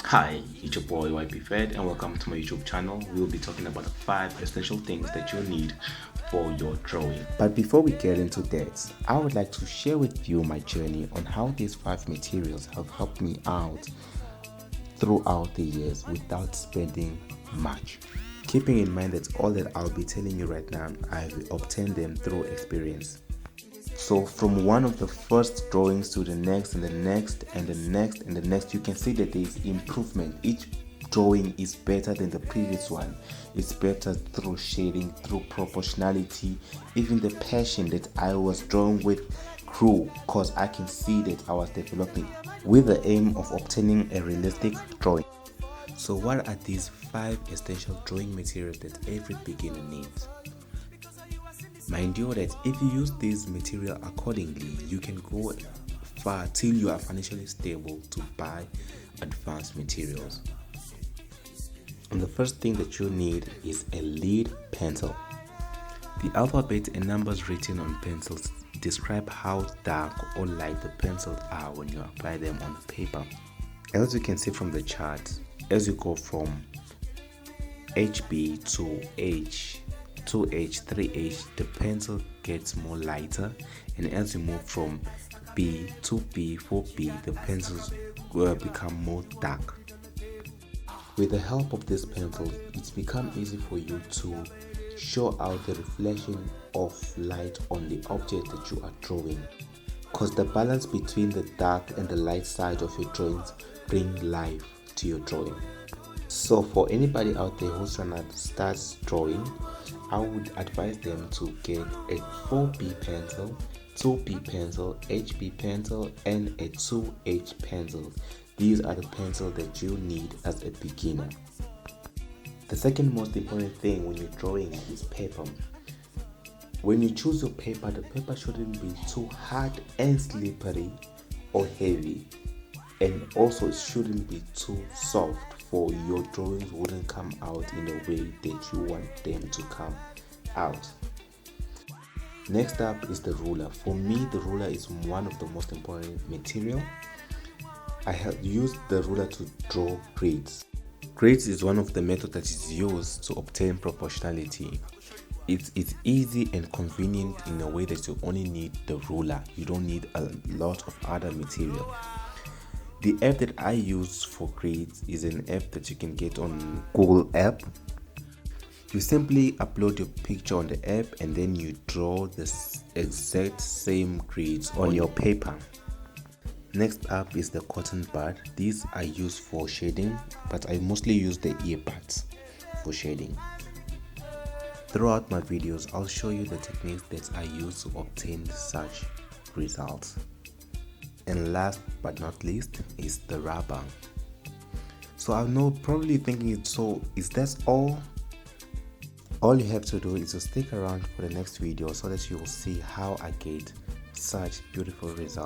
Hi, it's your boy YP Fed and welcome to my YouTube channel. We'll be talking about the 5 essential things that you'll need for your drawing. But before we get into that, I would like to share with you my journey on how these 5 materials have helped me out throughout the years without spending much. Keeping in mind that all that I'll be telling you right now, I've obtained them through experience. So from one of the first drawings to the next and the next and the next and the next, you can see that there is improvement. Each drawing is better than the previous one. It's better through shading, through proportionality. Even the passion that I was drawing with grew because I can see that I was developing with the aim of obtaining a realistic drawing. So what are these 5 essential drawing materials that every beginner needs? Mind you that if you use this material accordingly, you can go far till you are financially stable to buy advanced materials. And the first thing that you need is a lead pencil. The alphabet and numbers written on pencils describe how dark or light the pencils are when you apply them on the paper. As you can see from the chart, as you go from HB to H, 2H, 3H, the pencil gets more lighter, and as you move from B to B, 4B, the pencils will become more dark. With the help of this pencil, it's become easy for you to show out the reflection of light on the object that you are drawing, because the balance between the dark and the light side of your drawings bring life to your drawing. So for anybody out there who's trying to start drawing, I would advise them to get a 4B pencil, 2B pencil, HB pencil, and a 2H pencil. These are the pencils that you need as a beginner. The second most important thing when you're drawing is paper. When you choose your paper, the paper shouldn't be too hard and slippery or heavy, and also it shouldn't be too soft, for your drawings wouldn't come out in a way that you want them to come out. Next up is the ruler. For me, the ruler is one of the most important material. I have used the ruler to draw grades. Grades is one of the methods that is used to obtain proportionality. It's easy and convenient in a way that you only need the ruler. You don't need a lot of other material. The app that I use for grades is an app that you can get on Google app. You simply upload your picture on the app and then you draw the exact same grades on your paper. Next up is the cotton bud. These I use for shading, but I mostly use the earbuds for shading. Throughout my videos, I'll show you the techniques that I use to obtain such results. And last but not least is the rubber. So I know probably thinking, so is that all? All you have to do is to stick around for the next video so that you will see how I get such beautiful results.